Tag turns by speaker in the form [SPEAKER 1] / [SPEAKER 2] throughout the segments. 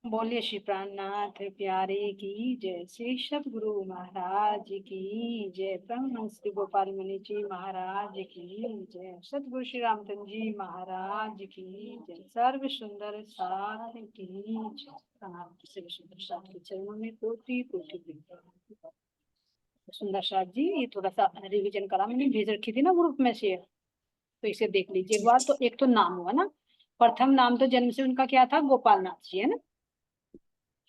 [SPEAKER 1] बोलिए श्री प्राणनाथ प्यारे की जय, श्री सतगुरु महाराज की जय, परमहंस श्री गोपाल मुनि जी महाराज की जय, सतगुरु श्री रामचंद्र जी महाराज की जय, सर्व सुंदर साथ की जय। प्रणाम। सर्व सुंदर साथ के चरणों में कोटि कोटि प्रणाम। सुंदर साथ जी, ये थोड़ा सा रिवीजन करा मैंने, भेज रखी थी ना ग्रुप में से, तो इसे देख लीजिए एक
[SPEAKER 2] जी
[SPEAKER 1] बार। तो एक तो नाम हुआ ना, प्रथम नाम तो जन्म से उनका क्या था, गोपाल नाथ जी है ना।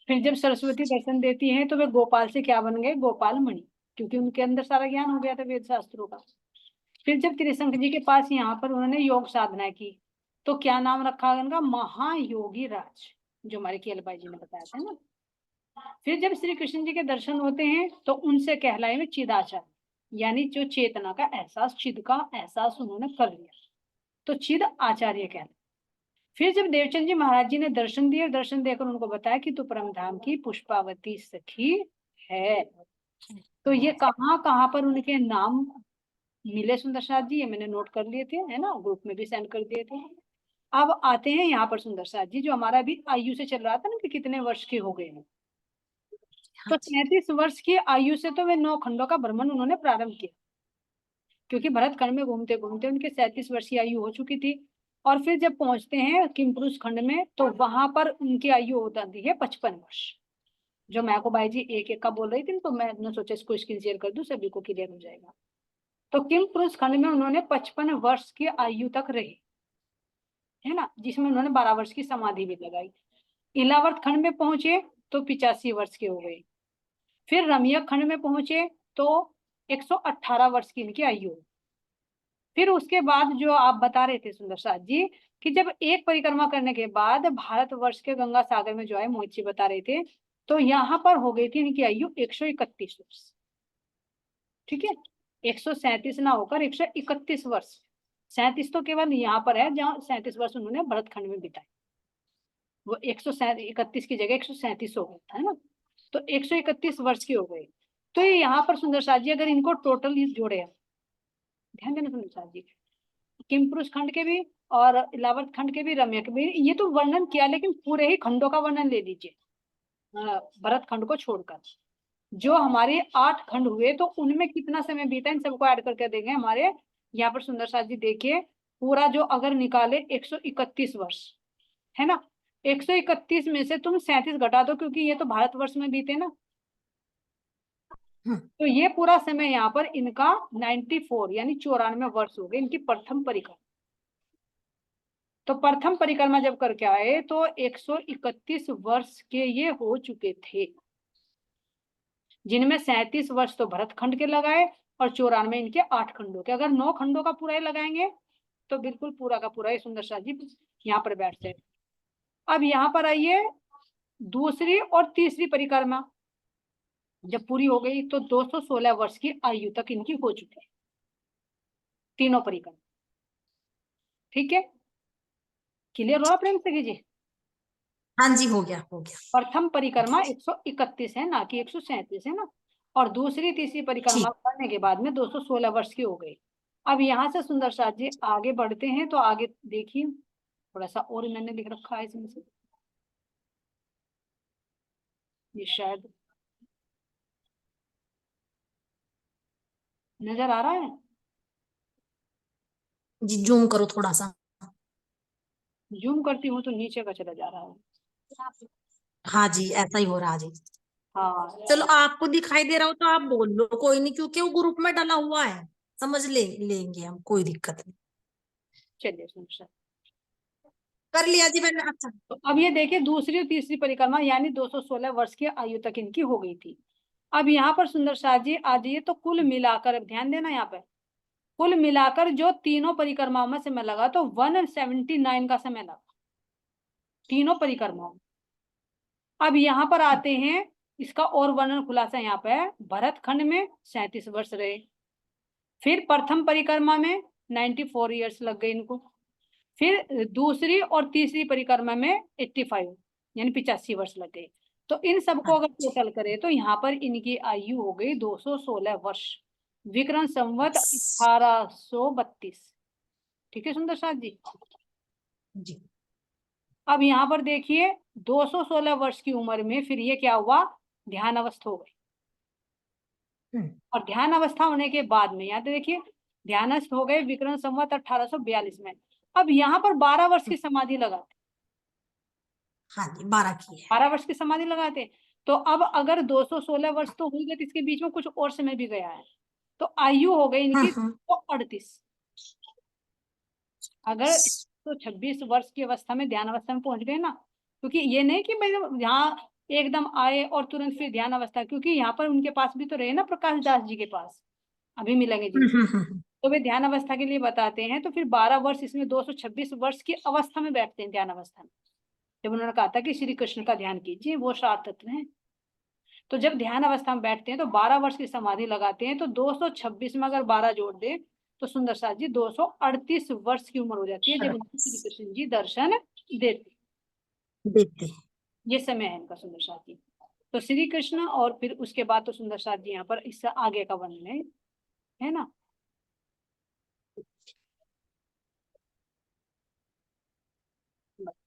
[SPEAKER 1] फिर जब सरस्वती दर्शन देती हैं तो वे गोपाल से क्या बन गए, गोपाल मणि, क्योंकि उनके अंदर सारा ज्ञान हो गया था वेद शास्त्रों का। फिर जब त्रिशंक जी के पास यहाँ पर उन्होंने योग साधना की, तो क्या नाम रखा उनका, महायोगी राज, जो हमारे केल भाई जी ने बताया था ना। फिर जब श्री कृष्ण जी के दर्शन होते हैं तो उनसे कहलाए में चिदाचार्य, यानी जो चेतना का एहसास, चिद का एहसास उन्होंने कर लिया, तो चिद आचार्य कहलाए। फिर जब देवचंद जी महाराज जी ने दर्शन दिए, दर्शन देकर उनको बताया कि तू परम धाम की पुष्पावती सखी है। तो ये कहाँ कहाँ पर उनके नाम मिले सुंदर साथ जी, ये मैंने नोट कर लिए थे, है ना, ग्रुप में भी सेंड कर दिए थे। अब आते हैं यहाँ पर सुंदर साथ जी, जो हमारा अभी आयु से चल रहा था ना कि कितने वर्ष के हो गए हैं।
[SPEAKER 2] हाँ
[SPEAKER 1] तो
[SPEAKER 2] जी
[SPEAKER 1] 33 वर्ष की आयु से तो वे 9 खंडों का भ्रमण उन्होंने प्रारंभ किया, क्योंकि भरत खंड में घूमते घूमते उनके 37 वर्ष की आयु हो चुकी थी। और फिर जब पहुंचते हैं किमपुरुष खंड में, तो वहां पर उनकी आयु हो जाती है 55 वर्ष। जो मैं को भाई जी एक एक का बोल रही थी, तो मैं सोचा इसको स्क्रीन शेयर कर दूं, सभी को क्लियर हो जाएगा। तो किमपुरुष खंड में उन्होंने 55 वर्ष की आयु तक रहे, है ना, जिसमें उन्होंने 12 वर्ष की समाधि भी लगाई। इलावर्त खंड में पहुंचे तो 85 वर्ष के हो गए। फिर रमियक खंड में पहुंचे तो 118 वर्ष की इनकी आयु। फिर उसके बाद जो आप बता रहे थे सुंदर साथ जी, कि जब एक परिक्रमा करने के बाद भारतवर्ष के गंगा सागर में जो है, मोहित जी बता रहे थे, तो यहाँ पर हो गई थी इनकी आयु 131 वर्ष। ठीक है, 137 ना होकर 131 वर्ष। 37 तो केवल यहाँ पर है, जहाँ 37 वर्ष उन्होंने भरत खंड में बिताए, वो 131 की जगह 137 हो गया है ना। तो 131 वर्ष के हो गए। तो ये यहाँ पर सुंदर साथ जी, अगर इनको टोटल जोड़े, ध्यान देना सुंदर साथ जी, किमपुरुष खंड के भी और इलाहाबाद खंड के भी, रम्य के भी, ये तो वर्णन किया, लेकिन पूरे ही खंडों का वर्णन ले लीजिए, भरत खंड को छोड़कर। जो हमारे 8 खंड हुए, तो उनमें कितना समय बीता, इन सबको ऐड करके देंगे हमारे यहाँ पर सुंदर साथ जी। देखिए पूरा जो अगर निकाले 131 वर्ष, है ना, 131 में से तुम 37 घटा दो, क्योंकि ये तो भारतवर्ष में बीते ना। तो ये पूरा समय यहाँ पर इनका 94 यानी 94 वर्ष हो गए इनकी प्रथम परिक्रमा। तो प्रथम परिक्रमा जब करके आए तो 131 वर्ष के ये हो चुके थे, जिनमें 37 वर्ष तो भरत खंड के लगाए और 94 इनके 8 खंडों के। अगर 9 खंडों का पूरा ही लगाएंगे तो बिल्कुल पूरा का पूरा ही सुंदर शाह जी यहाँ पर बैठ जाए। अब यहाँ पर आइए, दूसरी और तीसरी परिक्रमा जब पूरी हो गई तो 216 वर्ष की आयु तक इनकी हो चुकी है, तीनों परिक्रमा। ठीक है, क्लियर हुआ प्रेम से कीजिए।
[SPEAKER 2] हाँ जी, हो गया हो गया।
[SPEAKER 1] प्रथम परिक्रमा 131 है ना, कि 137 है ना, और दूसरी तीसरी परिक्रमा
[SPEAKER 2] ठीक।
[SPEAKER 1] करने के बाद में 216 वर्ष की हो गई। अब यहाँ से सुंदर साथ जी आगे बढ़ते हैं, तो आगे देखिए थोड़ा सा और मैंने लिख रखा है इसमें से, ये शायद नजर आ रहा है।
[SPEAKER 2] जी जूम करो थोड़ा सा।
[SPEAKER 1] जूम करती हूँ तो नीचे का चला जा रहा है।
[SPEAKER 2] हाँ जी, ऐसा ही हो रहा है जी।
[SPEAKER 1] हाँ
[SPEAKER 2] चलो आपको दिखाई दे रहा हो तो आप बोल लो, कोई नहीं, क्योंकि वो ग्रुप में डाला हुआ है। समझ लेंगे हम, कोई दिक्कत नहीं।
[SPEAKER 1] चलिए सुंदर साथ,
[SPEAKER 2] कर लिया जी मैंने। अच्छा।
[SPEAKER 1] तो अब ये देखिए दूसरी और तीसरी परिक्रमा यानी 216 वर्ष की आयु तक इनकी हो गई थी। अब यहाँ पर सुंदर साथ जी आ जाइए, तो कुल मिलाकर, अब ध्यान देना यहाँ पर, कुल मिलाकर जो तीनों परिक्रमाओं में समय लगा तो 179 का समय लगा तीनों परिक्रमाओं। अब यहाँ पर आते हैं, इसका और वर्णन खुलासा यहाँ पे है। भरत खंड में 37 वर्ष रहे, फिर प्रथम परिक्रमा में 94 ईयर्स लग गए इनको, फिर दूसरी और तीसरी परिक्रमा में 85 यानी 85 वर्ष लग गए। तो इन सबको अगर
[SPEAKER 2] अच्छा।
[SPEAKER 1] टोटल करें तो यहाँ पर इनकी आयु हो गई 216 वर्ष, विक्रम संवत 1832। ठीक है सुंदर साथ जी।
[SPEAKER 2] जी
[SPEAKER 1] अब यहाँ पर देखिए 216 वर्ष की उम्र में फिर ये क्या हुआ, ध्यान अवस्था हो गई। और ध्यान अवस्था होने के बाद में यहाँ पे देखिए ध्यानस्थ हो गए विक्रम संवत 1842 में। अब यहाँ पर 12 वर्ष की समाधि लगाते,
[SPEAKER 2] हाँ जी 12 की है।
[SPEAKER 1] 12 वर्ष की समाधि लगाते। तो अब अगर 216 वर्ष तो हो गए तो इसके बीच में कुछ और समय भी गया है, तो आयु हो गई इनकी 238। अगर तो 26 वर्ष की अवस्था में ध्यान अवस्था में पहुंच गए ना, क्योंकि ये नहीं कि भाई यहाँ एकदम आए और तुरंत फिर ध्यान अवस्था, क्योंकि यहाँ पर उनके पास भी तो रहे ना प्रकाश दास जी के पास, अभी मिलेंगे जिनसे, तो वे ध्यान अवस्था के लिए बताते हैं। तो फिर 12 वर्ष इसमें 226 वर्ष की अवस्था में बैठते हैं ध्यान अवस्था में, जब उन्होंने कहा था कि श्री कृष्ण का ध्यान कीजिए, वो सार तत्व है। तो जब ध्यान अवस्था में बैठते हैं तो 12 वर्ष की समाधि लगाते हैं, तो 226 में अगर 12 जोड़ दे तो सुंदर साथ जी 238 वर्ष की उम्र हो जाती है जब उनको श्री कृष्ण जी दर्शन
[SPEAKER 2] देते हैं।
[SPEAKER 1] ये समय है इनका सुंदर साथ जी। तो श्री कृष्ण और फिर उसके बाद तो सुंदर साथ जी यहाँ पर इससे आगे का वर्णन है ना।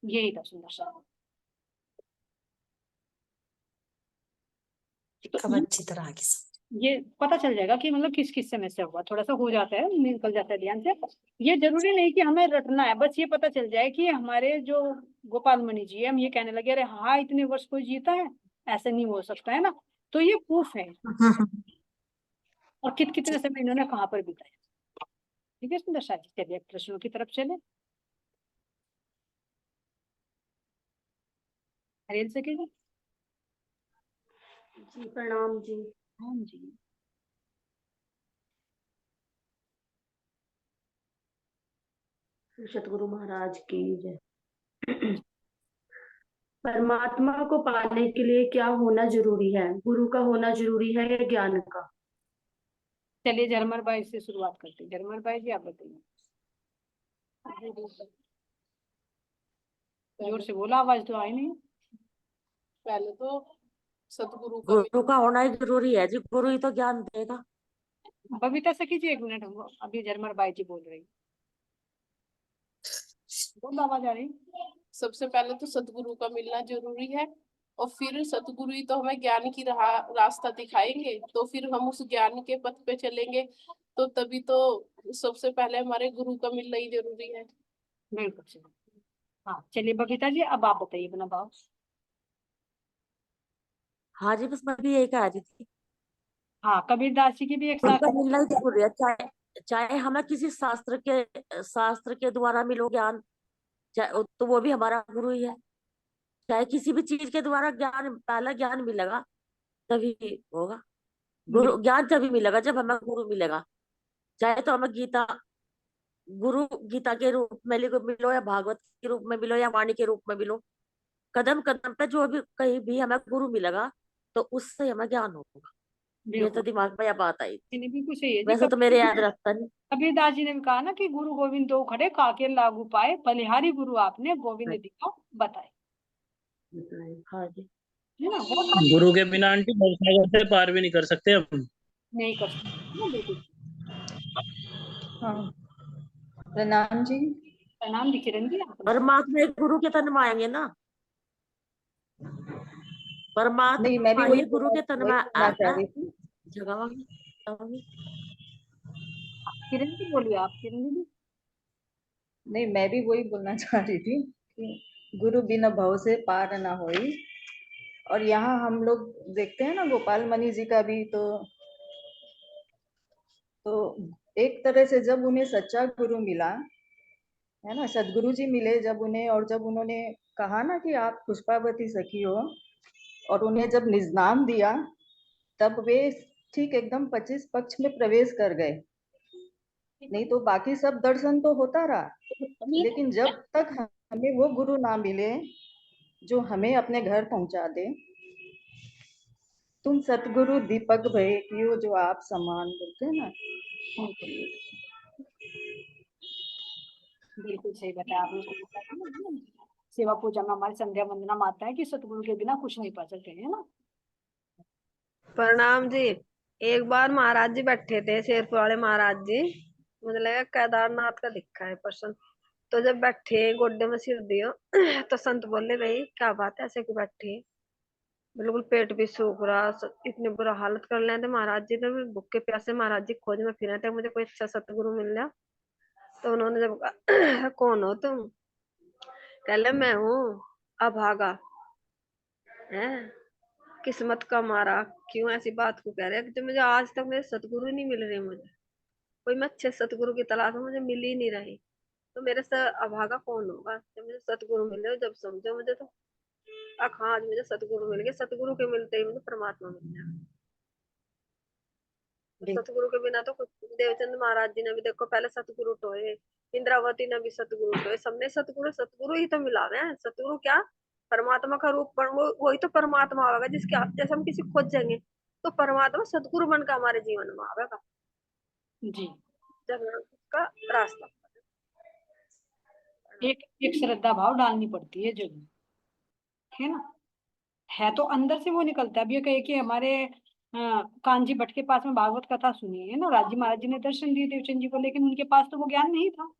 [SPEAKER 1] यही था सुंदर साथ।
[SPEAKER 2] कब अच्छी तरह की
[SPEAKER 1] ये पता चल जाएगा कि मतलब किस किस समय से हुआ, थोड़ा सा हो जाता है निकल जाता है ध्यान से। ये जरूरी नहीं कि हमें रटना है, बस ये पता चल जाए कि हमारे जो गोपाल मणि जी है, हम ये कहने लगे अरे हाँ इतने वर्ष कोई जीता है, ऐसा नहीं हो सकता है ना। तो ये प्रूफ है, और कितने समय इन्होंने कहाँ पर बिताया। ठीक है सुंदर साथी, चलिए प्रश्नों की तरफ चले। हरियल से जी।
[SPEAKER 3] जी प्रणाम जी।
[SPEAKER 1] हाँ जी।
[SPEAKER 3] सतगुरु महाराज की जय। परमात्मा को पाने के लिए क्या होना जरूरी है, गुरु का होना जरूरी है या ज्ञान का?
[SPEAKER 1] चलिए झरमर भाई से शुरुआत करते हैं। झरमर भाई जी आप बताइए, जोर से बोला, आवाज तो आई नहीं।
[SPEAKER 4] पहले तो सतगुरु का
[SPEAKER 5] गुरु का होना ही जरूरी है जी, गुरु ही तो ज्ञान देगा।
[SPEAKER 1] बबीता से कीजिए 1 मिनट, हमको अभी झरमर बाई जी बोल रही, बहुत आवाज आ रही।
[SPEAKER 4] सबसे पहले तो सतगुरु का मिलना जरूरी है, और फिर सतगुरु ही तो हमें ज्ञान की रास्ता दिखाएंगे, तो फिर हम उस ज्ञान के पथ पे चलेंगे, तो तभी तो सबसे पहले हमारे गुरु का मिलना ही जरूरी है।
[SPEAKER 1] बिल्कुल सही। हाँ चलिए बबीता जी अब आप बताइए अपना भाव।
[SPEAKER 5] हाँ जी, बस मैं भी यही कह रही थी,
[SPEAKER 1] हाँ कबीरदास जी की भी एक
[SPEAKER 5] गुरु
[SPEAKER 1] शाखा।
[SPEAKER 5] का मिलना ही जरूरी है। चाहे चाहे हमें किसी शास्त्र के द्वारा मिलो ज्ञान, चाहे तो वो भी हमारा गुरु ही है। चाहे किसी भी चीज के द्वारा ज्ञान, पहला ज्ञान मिलेगा तभी होगा। गुरु ज्ञान तभी मिलेगा जब हमें गुरु मिलेगा। चाहे तो हमें गुरु गीता के रूप में मिलो, या भागवत के रूप में मिलो, या वाणी के रूप में मिलो, कदम कदम पे जो भी कहीं भी हमें गुरु मिलेगा तो उससे हमें ज्ञान होगा। मेरे तो
[SPEAKER 1] बिल्कुल
[SPEAKER 5] दिमाग में यह बात आई।
[SPEAKER 1] बिल्कुल सही है जी।
[SPEAKER 5] वैसे तो मेरे याद रहता नहीं।
[SPEAKER 1] कबीरदास जी ने भी कहा ना कि गुरु गोविंद दो खड़े काके लागू पाए, बलिहारी गुरु आपने गोविंद दिखा बताए,
[SPEAKER 5] हाँ जी।
[SPEAKER 1] है ना। बहुत सारे
[SPEAKER 6] गुरु के बिना आंटी भवसागर से पार भी नहीं कर सकते हम।
[SPEAKER 1] नहीं कर सकते ना, बिल्कुल।
[SPEAKER 7] हाँ प्रणाम जी।
[SPEAKER 1] प्रणाम जी किरण जी आप।
[SPEAKER 5] परमात्मा एक गुरु के तन में आएंगे ना,
[SPEAKER 7] नहीं मैं भी
[SPEAKER 5] परमात्मा
[SPEAKER 7] वही
[SPEAKER 5] ही गुरु के तन
[SPEAKER 7] वही
[SPEAKER 5] में
[SPEAKER 7] बोलना चाह रही थी।
[SPEAKER 5] जगावांगे।
[SPEAKER 1] किरण जी बोलिए आप, किरण जी।
[SPEAKER 7] नहीं मैं भी वही बोलना चाह रही थी कि गुरु बिना भव से पार ना होई। और यहाँ हम लोग देखते हैं ना गोपाल मणि जी का भी, तो एक तरह से जब उन्हें सच्चा गुरु मिला है ना, सदगुरु जी मिले जब उन्हें, और जब उन्होंने कहा ना कि आप पुष्पावती सखी हो, और उन्हें जब निजनाम दिया, तब वे ठीक एकदम 25 पक्ष में प्रवेश कर गए। नहीं तो बाकी सब दर्शन तो होता रहा, लेकिन जब तक हमें वो गुरु ना मिले जो हमें अपने घर पहुंचा दे, तुम सतगुरु दीपक भय कियो जो आप समान, बोलते हैं ना।
[SPEAKER 1] बिल्कुल सही बताया आपने। सेवा पूजा में हमारी संध्या वंदना में आता है कि सतगुरु के बिना कुछ नहीं पा सकते, है ना।
[SPEAKER 8] प्रणाम जी। एक बार महाराज जी बैठे थे, शेरपुर वाले महाराज जी, मुझे लगा केदारनाथ का दिखा है पर्सन, तो जब बैठे गोड्डे में सिर दियो तो संत बोले भाई क्या बात है, ऐसे क्यों बैठे, बिल्कुल पेट भी सूख रहा, इतनी बुरा हालत कर लेते महाराज जी ने भी, भूखे प्यासे महाराज जी खोज में फिरे थे, मुझे कोई अच्छा सतगुरु मिल गया। तो उन्होंने जब कहा कौन हो तुम, कहले मैं हूँ अभागा, है किस्मत का मारा, क्यों ऐसी बात को कह रहे हैं कि जो मुझे आज तक मेरे सतगुरु नहीं मिल रहे, मुझे कोई मैं अच्छे सतगुरु की तलाश में मुझे मिल ही नहीं रही, तो मेरे से अभागा कौन होगा, जब मुझे सतगुरु मिले जब समझो मुझे तो। हाँ आज मुझे सतगुरु मिल गए, सतगुरु के मिलते ही मुझे परमात्मा मिल गया। तो सतगुरु के बिना तो कुछ, देवचंद महाराज जी ने भी देखो पहले सतगुरु टोए, इंद्रावती ने भी सतगुरु टोए, सबने सतगुरु सतगुरु ही तो मिलावे हैं। सतगुरु क्या, परमात्मा का रूप, वो वही तो परमात्मा होगा जिसके जैसे हम किसी खोजेंगे तो परमात्मा सतगुरु बनकर हमारे जीवन में आवेगा
[SPEAKER 1] जी।
[SPEAKER 8] जब हम उसका रास्ता।
[SPEAKER 1] एक एक श्रद्धा भाव डालनी पड़ती है जरूर, है ना। है तो अंदर से वो निकलता है। अब ये कहे कि हमारे कानजी भट्ट के पास में भागवत कथा सुनी है ना, राजी महाराज जी ने दर्शन दिए देवचंद जी को, लेकिन उनके पास तो वो ज्ञान नहीं था।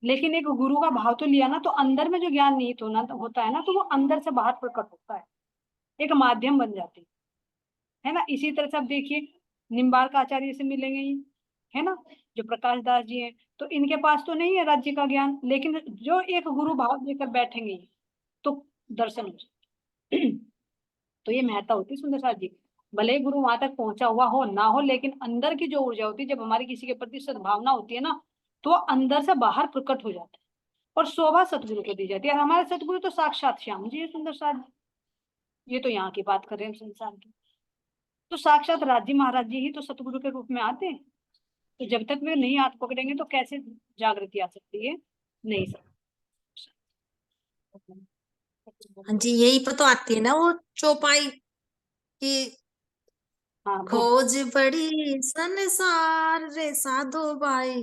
[SPEAKER 1] लेकिन एक गुरु का भाव तो लिया ना, तो अंदर में जो ज्ञान निहित होता है ना, तो वो अंदर से बाहर प्रकट होता है, एक माध्यम बन जाती है ना। इसी तरह से आप देखिए निम्बार्क आचार्य से मिलेंगे ये, है ना, जो प्रकाश दास जी हैं, तो इनके पास तो नहीं है राज्य का ज्ञान, लेकिन जो एक गुरु भाव लेकर बैठेंगे ये, तो दर्शन हो जाए। तो ये महत्ता होती है सुंदर साथ जी। भले ही गुरु वहां तक पहुंचा हुआ हो ना हो, लेकिन अंदर की जो ऊर्जा होती है, जब हमारी किसी के प्रति सद्भावना होती है ना, तो वो अंदर से बाहर प्रकट हो जाता है और शोभा सतगुरु को दी जाती है। और हमारे सतगुरु तो साक्षात श्याम जी है सुंदर साथ जी। ये तो यहाँ की बात कर रहे हैं हम संसार की, तो साक्षात राजी महाराज जी ही तो सतगुरु के रूप में आते हैं। तो जब तक वे नहीं हाथ पकड़ेंगे तो कैसे जागृति आ सकती है, नहीं
[SPEAKER 2] हाँ जी, यही पर तो आती है ना वो चौपाई की,
[SPEAKER 1] हाँ
[SPEAKER 2] खोज बड़ी संसार रे साधो भाई,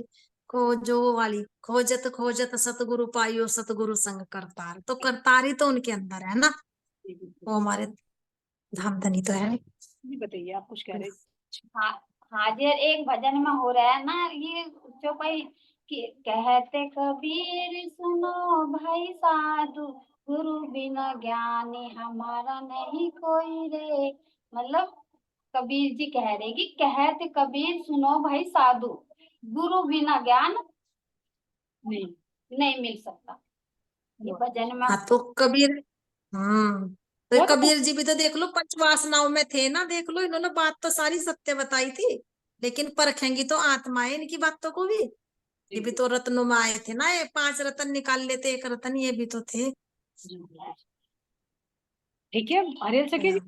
[SPEAKER 2] खोजो वाली, खोजत खोजत सतगुरु पाइयो सतगुरु संग करतार, तो करतारी तो उनके अंदर है ना, वो हमारे धाम धनी तो है।
[SPEAKER 1] जी बताइए आप कुछ कह रहे
[SPEAKER 9] हाँ हाजिर एक भजन में हो रहा है ना ये चौपाई कि कहते कबीर सुनो भाई साधु, गुरु बिना ज्ञानी हमारा नहीं कोई रे। मतलब कबीर जी कह रहे कि कहते कबीर सुनो भाई साधु, गुरु बिना ज्ञान
[SPEAKER 1] नहीं
[SPEAKER 9] नहीं मिल सकता। ये भजन में
[SPEAKER 2] हाँ तो कबीर, तो
[SPEAKER 1] वो तो
[SPEAKER 2] कबीर जी भी तो देख लो पंचवासनाओं में थे ना, देख लो इन्होंने बात तो सारी सत्य बताई थी, लेकिन परखेंगी तो आत्माएं इनकी बातों को भी। ये भी तो रत्नों में आए थे ना, ये 5 रत्न निकाल लेते, एक रत्न ये भी तो थे।
[SPEAKER 1] ठीक है हरियल सखी जी।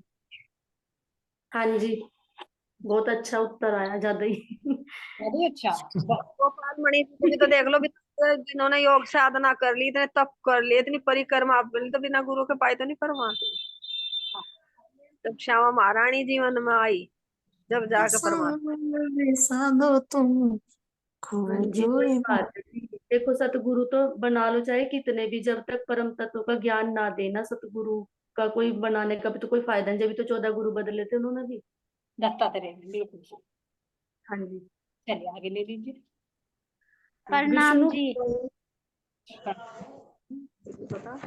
[SPEAKER 3] हाँ जी, बहुत अच्छा उत्तर आया, ज्यादा ही।
[SPEAKER 1] अरे अच्छा।
[SPEAKER 8] गोपाल मणि को भी तो देख लो, जिन्होंने योग साधना कर ली, इतने तप कर लिए, इतनी परिक्रमा कर ली, तो बिना गुरु के पाए तो नहीं परमात्मा। जब श्यामा महारानी जीवन में आई, जब जाके परमात्मा।
[SPEAKER 2] साधो तुम
[SPEAKER 3] हाँ जी,
[SPEAKER 2] खोजो
[SPEAKER 3] वही बात है जी। देखो सतगुरु तो बना लो चाहे कितने भी, जब तक परम तत्व का ज्ञान ना देना, सतगुरु का कोई बनाने का भी तो कोई फायदा नहीं। जब भी तो 14 गुरु बदले थे उन्होंने भी।
[SPEAKER 1] दत्तात्रेय बिल्कुल सही।
[SPEAKER 3] हाँ जी।
[SPEAKER 1] चलिए आगे ले लीजिए।
[SPEAKER 10] प्रणाम
[SPEAKER 3] विष्णु
[SPEAKER 10] जी।
[SPEAKER 3] बता।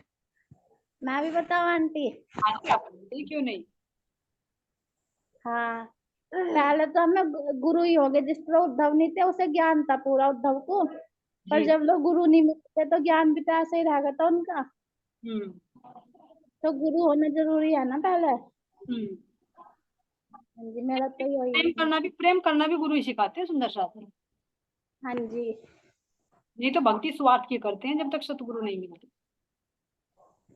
[SPEAKER 10] मैं भी बताऊं आंटी?
[SPEAKER 1] आंटी आप बोलिए, क्यों नहीं।
[SPEAKER 10] हाँ पहले तो हमें गुरु ही हो गए, जिस तरह उद्धव नहीं थे उसे ज्ञान था पूरा उद्धव को, पर
[SPEAKER 1] जी।
[SPEAKER 10] जब लोग गुरु नहीं मिलते तो ज्ञान भी तो ऐसे ही रह गया था उनका।
[SPEAKER 1] हम्म
[SPEAKER 10] तो गुरु होना जरूरी है ना पहले।
[SPEAKER 1] हम्म।
[SPEAKER 10] हाँ जी, मेरा तो यही है।
[SPEAKER 1] प्रेम करना भी गुरु ही सिखाते हैं सुंदर शास्त्र।
[SPEAKER 10] हाँ जी।
[SPEAKER 1] नहीं तो भक्ति स्वार्थ की करते हैं जब तक सतगुरु नहीं मिलते।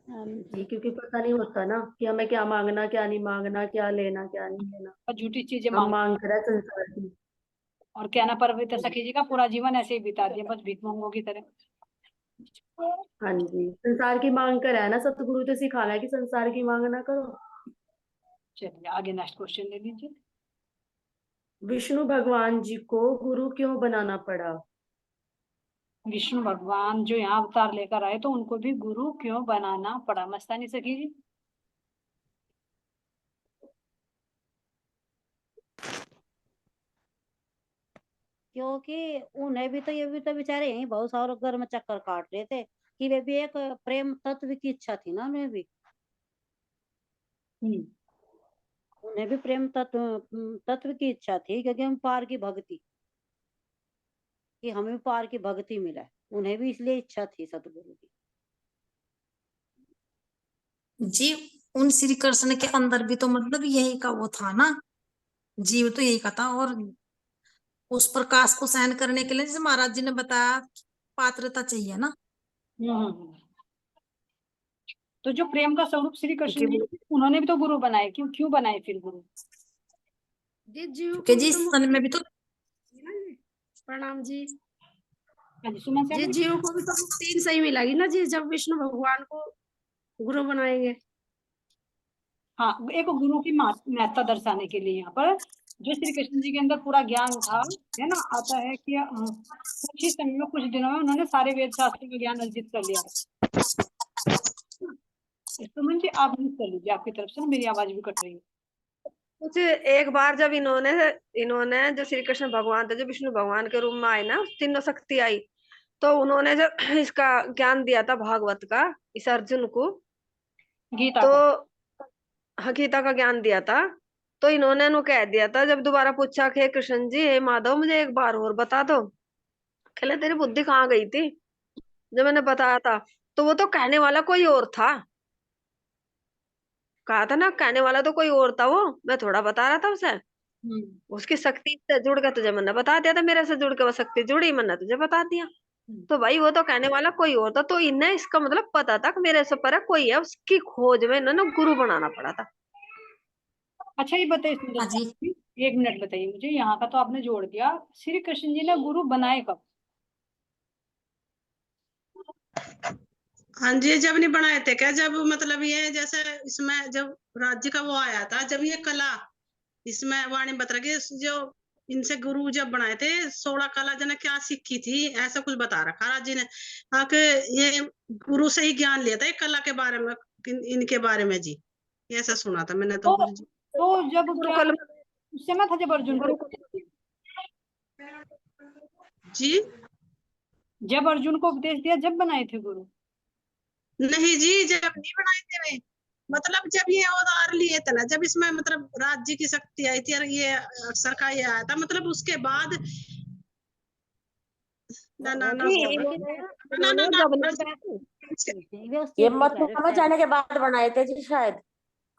[SPEAKER 10] हाँ
[SPEAKER 3] जी, क्योंकि पता नहीं होता ना कि हमें क्या मांगना, क्या नहीं मांगना, क्या लेना, क्या नहीं लेना।
[SPEAKER 1] और झूठी चीजें
[SPEAKER 3] हम
[SPEAKER 1] मांग
[SPEAKER 3] मांग कर संसार की।
[SPEAKER 1] और कहना पवित्र सखी जी का पूरा जीवन ऐसे ही बिता दिया, बस भीख मंगों की तरह।
[SPEAKER 3] हाँ जी, संसार की मांग कर है ना, सतगुरु तो सिखाना है कि संसार की मांग ना करो।
[SPEAKER 1] चलिए आगे नेक्स्ट क्वेश्चन ले लीजिए।
[SPEAKER 3] विष्णु भगवान जी को गुरु क्यों बनाना पड़ा?
[SPEAKER 1] विष्णु भगवान जो यहाँ अवतार लेकर आए, तो उनको भी गुरु क्यों बनाना पड़ा, मस्तानी सखी जी।
[SPEAKER 11] क्योंकि उन्हें भी तो, ये भी तो बेचारे यहीं बहुत सारे घर में चक्कर काट रहे थे कि वे भी एक प्रेम तत्व की इच्छा थी ना उन्हें भी। उन्हें भी प्रेम तत्व की इच्छा थी, क्योंकि हम पार की भक्ति, कि हमें पार की भक्ति मिला, उन्हें भी इसलिए इच्छा थी सतगुरु की।
[SPEAKER 2] जी उन श्री कृष्ण के अंदर भी तो मतलब यही का वो था ना, जीव तो यही का था। और उस प्रकाश को सहन करने के लिए जैसे महाराज जी ने बताया पात्रता चाहिए ना।
[SPEAKER 1] तो जो प्रेम का स्वरूप श्री कृष्ण जी, उन्होंने भी तो गुरु बनाए। क्यों क्यों बनाए फिर गुरु?
[SPEAKER 2] क्योंकि जी इस सन में भी तो
[SPEAKER 12] प्रणाम जी।
[SPEAKER 1] सुमन
[SPEAKER 12] जी जीव को भी तो मुक्ति सही मिलेगी ना जी, जब विष्णु भगवान को गुरु बनाएंगे।
[SPEAKER 1] हाँ, एक गुरु की महत्ता दर्शाने के लिए यहाँ पर जो श्री कृष्ण जी के अंदर पूरा ज्ञान था, है ना, आता है कि कुछ ही समय में, कुछ दिनों में उन्होंने सारे वेद शास्त्रों का ज्ञान अर्जित कर लिया। सुमन जी आप म्यूट कर लीजिए, आपकी तरफ से ना मेरी आवाज भी कट रही है।
[SPEAKER 8] कुछ एक बार जब इन्होंने जो श्री कृष्ण भगवान थे, जो विष्णु भगवान के रूप में आए ना, तीनों शक्ति आई, तो उन्होंने जो इसका ज्ञान दिया था भागवत का इस अर्जुन को,
[SPEAKER 1] गीता
[SPEAKER 8] तो गीता का ज्ञान दिया था। तो इन्होंने नु कह दिया था, जब दोबारा पूछा कि कृष्ण जी हे माधव मुझे एक बार और बता दो, कहले तेरी बुद्धि कहाँ गई थी जब मैंने बताया था? तो वो तो कहने वाला कोई और था, कहा था ना कहने वाला तो कोई और था, वो मैं थोड़ा बता रहा था उसे। उसकी शक्ति से जुड़ के तुझे मैंने बता दिया था, मेरे से जुड़ के वो शक्ति जुड़ी, मैंने तुझे बता दिया। तो भाई वो तो कहने वाला कोई और था, तो इन्हें इसका मतलब पता था कि मेरे से परे कोई है, उसकी खोज में इन्होंने गुरु बनाना पड़ा था।
[SPEAKER 1] अच्छा ये बताइए सुंदर जी, 1 मिनट बताइए मुझे, यहाँ का तो आपने जोड़ दिया, श्री कृष्ण जी ने गुरु बनाए कब?
[SPEAKER 13] हाँ जी, जब नहीं बनाए थे क्या, जब मतलब ये जैसे इसमें जब राज्य का वो आया था, जब ये कला इसमें वाणी बता रही जो इनसे गुरु जब बनाए थे 16 कला जने क्या सीखी थी, ऐसा कुछ बता रखा राज जी ने, कि ये गुरु से ही ज्ञान लिया था एक कला के बारे में, इनके बारे में जी, ऐसा सुना था मैंने। तो
[SPEAKER 1] जब क्या उस समय था जब अर्जुन को
[SPEAKER 13] जी,
[SPEAKER 1] जब अर्जुन को उपदेश दिया जब बनाए थे गुरु?
[SPEAKER 13] नहीं जी, जब नहीं बनाए थे वे, मतलब जब ये अवतार लिए थे ना, जब इसमें मतलब राज्य की शक्ति आई थी और ये अक्षर का ये आया था, मतलब उसके बाद
[SPEAKER 5] ये मथुरा में जाने के बाद बनाए थे जी शायद।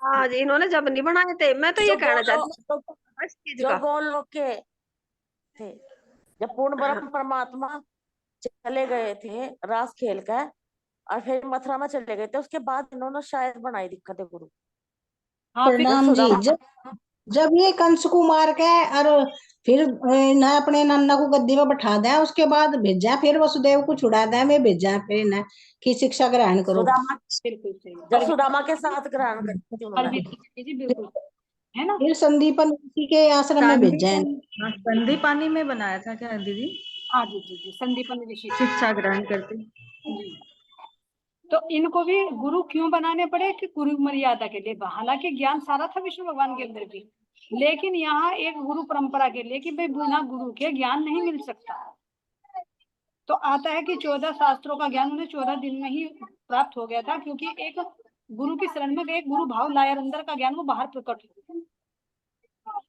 [SPEAKER 8] हाँ जी, इन्होंने जब नहीं बनाए थे। मैं तो ये कहना चाहती हूँ
[SPEAKER 5] जो गोलोक के थे, जब पूर्ण ब्रह्म परमात्मा चले गए थे रास खेल कर और फिर मथुरा में चले गए थे, उसके बाद इन्होंने शायद बनाई दिक्कत है गुरु।
[SPEAKER 14] प्रणाम जी। जब ये कंस को मार के और फिर ना अपने नन्ना को गद्दी में बैठा दिया, उसके बाद भेजा फिर वसुदेव को छुड़ा दिया, मैं भेजा फिर ना कि शिक्षा ग्रहण करो।
[SPEAKER 5] जब सुदामा के साथ ग्रहण करती उन्होंने,
[SPEAKER 1] बिल्कुल है ना,
[SPEAKER 14] फिर संदीपन ऋषि के आश्रम में भेजा है।
[SPEAKER 7] संदीपानी में बनाया था क्या दीदी?
[SPEAKER 1] हाँ जी जी जी, संदीपन ऋषि
[SPEAKER 7] शिक्षा ग्रहण करते।
[SPEAKER 1] तो इनको भी गुरु क्यों बनाने पड़े? कि गुरु मर्यादा के लिए। हालांकि ज्ञान सारा था विष्णु भगवान के अंदर भी, लेकिन यहाँ एक गुरु परंपरा के लिए कि भाई बिना गुरु के ज्ञान नहीं मिल सकता। तो आता है कि 14 शास्त्रों का ज्ञान उन्हें 14 दिन में ही प्राप्त हो गया था, क्योंकि एक गुरु की शरण में एक गुरु भाव लाया, अंदर का ज्ञान वो बाहर प्रकट हो।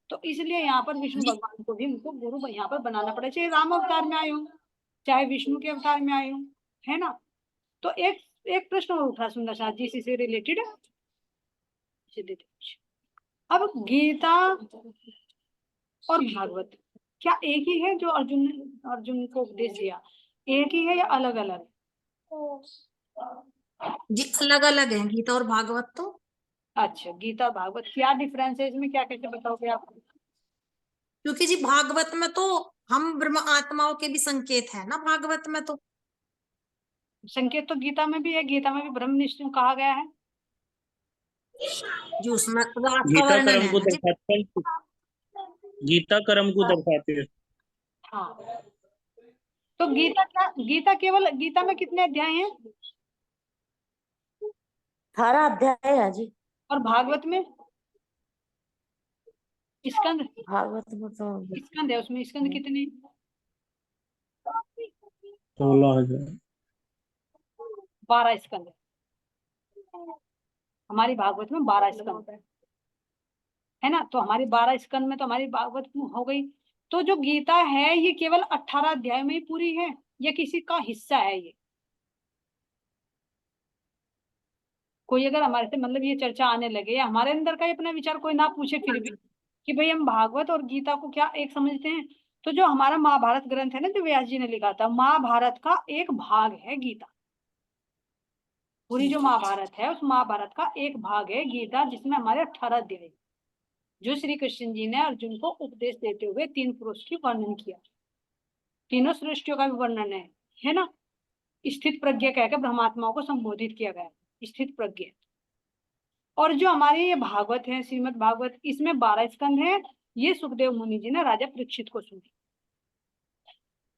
[SPEAKER 1] तो इसलिए यहाँ पर विष्णु भगवान को भी उनको गुरु यहाँ पर बनाना पड़े, चाहे राम अवतार में आए हो चाहे विष्णु के अवतार में आए हो, है ना। तो एक प्रश्न और उठा सुंदर साथ जी से रिलेटेड। अब गीता और भागवत क्या एक ही है? जो अर्जुन को उपदेश दिया एक ही है या अलग अलग?
[SPEAKER 2] जी अलग अलग है गीता और भागवत तो।
[SPEAKER 1] अच्छा, गीता और भागवत क्या डिफरेंस है इसमें, क्या कैसे बताओगे आप?
[SPEAKER 2] क्योंकि जी भागवत में तो हम ब्रह्म आत्माओं के भी संकेत है ना, भागवत में तो
[SPEAKER 1] संकेत तो गीता में भी है, गीता में भी ब्रह्मनिष्ठ कहा गया है
[SPEAKER 2] जो उसमें
[SPEAKER 6] गीता कर्म को दर्शाते हैं, गीता कर्म को दर्शाते हैं।
[SPEAKER 1] हाँ, तो गीता केवल, गीता में कितने अध्याय हैं?
[SPEAKER 5] 18 अध्याय है जी।
[SPEAKER 1] और भागवत में स्कंद?
[SPEAKER 5] भागवत में तो
[SPEAKER 1] स्कंद है, उसमें स्कंद कितने?
[SPEAKER 6] 16,000।
[SPEAKER 1] 12 स्कंद हमारी भागवत में 12 स्कंद है ना। तो हमारी 12 स्कंद में तो हमारी भागवत हो गई। तो जो गीता है ये केवल 18 अध्याय में ही पूरी है या किसी का हिस्सा है ये? कोई अगर हमारे से मतलब ये चर्चा आने लगे या हमारे अंदर का ही अपना विचार कोई ना पूछे फिर भी कि भाई हम भागवत और गीता को क्या एक समझते हैं, तो जो हमारा महाभारत ग्रंथ है ना जो व्यास जी ने लिखा था, महाभारत का एक भाग है गीता। पूरी जो महाभारत है उस महाभारत का एक भाग है गीता, जिसमें हमारे 18 अध्याय जो श्री कृष्ण जी ने अर्जुन को उपदेश देते हुए 3 पुरुष की वर्णन किया। तीनों सृष्टियों का भी वर्णन है ना। स्थित प्रज्ञा कहकर ब्रह्मात्माओं को संबोधित किया गया, स्थित प्रज्ञा। और जो हमारे ये भागवत है श्रीमद् भागवत, इसमें 12 स्कंध है। ये सुखदेव मुनि जी ने राजा परीक्षित को सुनी।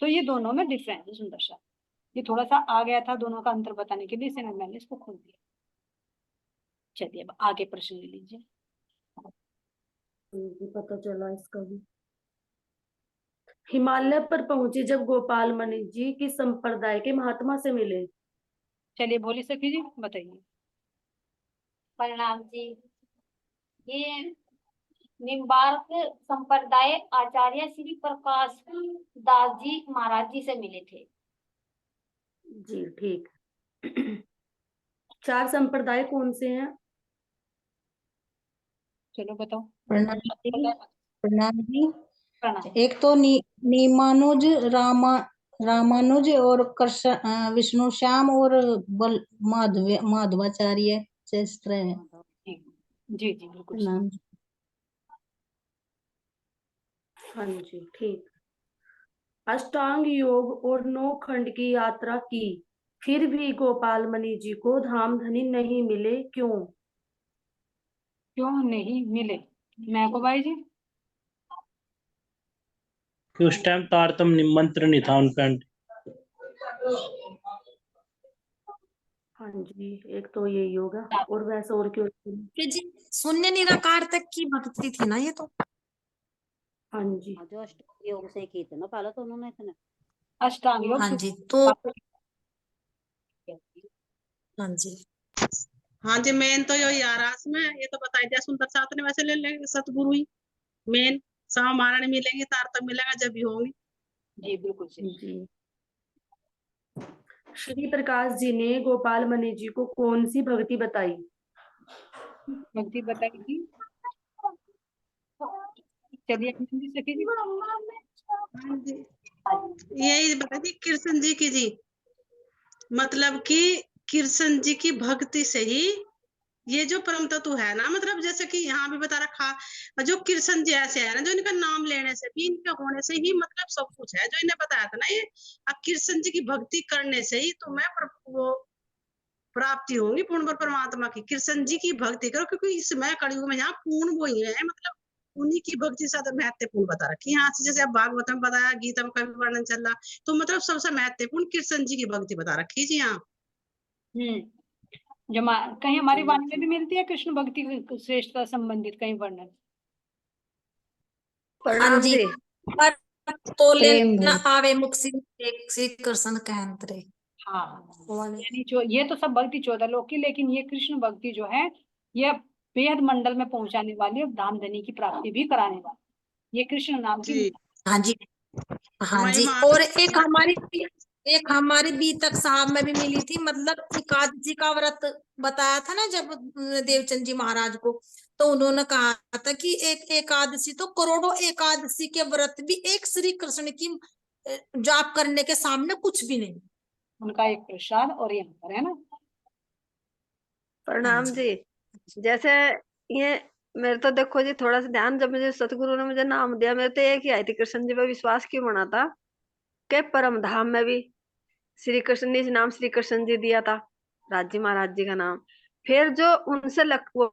[SPEAKER 1] तो ये दोनों में डिफरेंस है सुंदर सा। ये थोड़ा सा आ गया था दोनों का अंतर बताने के लिए, इसलिए मैंने इसको खोल दिया। चलिए अब आगे प्रश्न ले लीजिए।
[SPEAKER 3] पता चला इसका भी। हिमालय पर पहुंचे जब गोपाल मणि जी किस संप्रदाय के महात्मा से मिले?
[SPEAKER 1] चलिए भोली सखी जी बताइए।
[SPEAKER 9] प्रणाम जी। ये निम्बार्क संप्रदाय आचार्य श्री प्रकाश दास जी महाराज जी से मिले थे।
[SPEAKER 3] जी ठीक। 4 संप्रदाय कौन से हैं?
[SPEAKER 1] चलो बताओ।
[SPEAKER 14] प्रणाम जी। प्रणाम जी।
[SPEAKER 1] प्रणाम।
[SPEAKER 14] एक तो नीमानुज, रामानुज और कृष्ण, विष्णु श्याम और माधवाचार्य शास्त्र है।
[SPEAKER 1] जी जी बिल्कुल।
[SPEAKER 14] प्रणाम।
[SPEAKER 3] हाँ जी ठीक। अष्टांग योग और 9 खंड की यात्रा की, फिर भी गोपाल मणि जी को धामधनी नहीं मिले, क्यों?
[SPEAKER 1] क्यों नहीं मिले? मैं को भाई जी
[SPEAKER 6] कि उस टाइम तारतम निमंत्रण नहीं था उन पे।
[SPEAKER 3] हाँ जी एक तो यही होगा, और वैसे और क्यों?
[SPEAKER 2] कि जी शून्य निराकार तक की भक्ति थी ना ये तो।
[SPEAKER 3] हाँ जी
[SPEAKER 11] जो अष्टांग योग से की थे ना पहले तो उन्होंने इतने।
[SPEAKER 1] अष्टांग योग।
[SPEAKER 2] हाँ जी तो हाँ जी
[SPEAKER 13] हाँ जी मेन तो यही आ रहा इसमें, ये तो बताई दिया सुंदर साथ ने, वैसे ले लेंगे सतगुरु ही मेन। महारानी मिलेंगे तारतम मिलेगा जब भी होंगी।
[SPEAKER 1] जी बिल्कुल सही।
[SPEAKER 3] जी। श्री प्रकाश जी ने गोपाल मणि जी को कौन सी भक्ति बताई?
[SPEAKER 1] भक्ति बताई थी। चलिए सखी जी।
[SPEAKER 13] हाँ जी यही बता दी कृष्ण जी की जी, मतलब कि कृष्ण जी की भक्ति से ही ये जो परम तत्व है ना, मतलब जैसे कि यहाँ भी बता रखा, जो कृष्ण जी ऐसे है ना, जो इनका नाम लेने से भी, इनके होने से ही मतलब सब कुछ है, जो इन्हें बताया था ना ये कृष्ण जी की भक्ति करने से ही तुम्हें वो प्राप्ति होगी पूर्ण परमात्मा की। कृष्ण जी की भक्ति करो, क्योंकि इसमें कलयुग में यहाँ पूर्ण वो ही है, मतलब उन्हीं की भक्ति ज्यादा महत्वपूर्ण बता रखी है। यहाँ से जैसे अब भागवत में बताया, गीता में कभी वर्णन चल रहा, तो मतलब सबसे महत्वपूर्ण कृष्ण जी की भक्ति बता रखी जी यहाँ।
[SPEAKER 1] जो कहीं हमारी वाणी में भी मिलती है कृष्ण भक्ति श्रेष्ठता संबंधित कहीं वर्णन?
[SPEAKER 2] हाँ जी। पर तो
[SPEAKER 14] प्रेम
[SPEAKER 2] लेना
[SPEAKER 14] है।
[SPEAKER 2] आवे मुख श्री कृष्ण कहंतरे।
[SPEAKER 1] हाँ यानी जो ये तो सब भक्ति 14 लोक की, लेकिन ये कृष्ण भक्ति जो है ये बेहद मंडल में पहुंचाने वाली और धामधनी की प्राप्ति भी कराने वाली, ये कृष्ण नाम की।
[SPEAKER 2] हाँ जी हाँ जी। और एक हमारी बीतक साहब में भी मिली थी, मतलब एकादशी का व्रत बताया था ना जब देवचंद जी महाराज को, तो उन्होंने कहा था कि एक एकादशी तो करोड़ों एकादशी के व्रत भी एक श्री कृष्ण की जाप करने के सामने कुछ भी नहीं।
[SPEAKER 1] उनका एक प्रसाद और यहाँ पर है ना।
[SPEAKER 8] प्रणाम जी। जैसे ये मेरे तो देखो जी थोड़ा सा ध्यान, जब मुझे सतगुरु ने मुझे नाम दिया, मेरे तो एक ही आई थी कृष्ण जी पर विश्वास क्यों बना था कि परम धाम में भी श्री कृष्ण ने नाम श्री कृष्ण जी दिया था, राज जी महाराज जी का नाम। फिर जो उनसे वो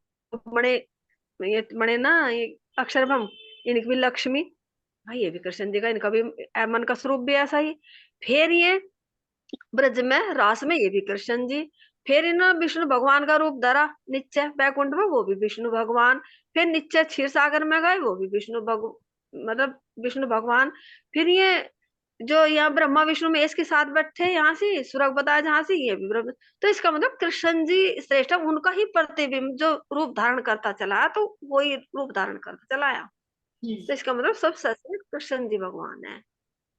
[SPEAKER 8] बने ना ये अक्षरभम, इनकी भी लक्ष्मी, भाई ये भी कृष्ण जी का, इनका भी मन का स्वरूप भी ऐसा ही। फिर ये ब्रज में रास में ये भी कृष्ण जी। फिर इन्होंने विष्णु भगवान का रूप धरा नीचे बैकुंठ में, वो भी विष्णु भगवान। फिर नीचे क्षीर सागर में गए, वो भी मतलब विष्णु भगवान। फिर ये जो यहाँ ब्रह्मा विष्णु महेश के साथ बैठे यहाँ से स्वर्ग बताया जहाँ से, ये भी ब्रह्म। तो इसका मतलब कृष्ण जी श्रेष्ठ है, उनका ही प्रतिबिंब जो रूप धारण करता चला है, तो वही रूप धारण करता चला आया। तो इसका मतलब सब सच में कृष्ण जी भगवान है।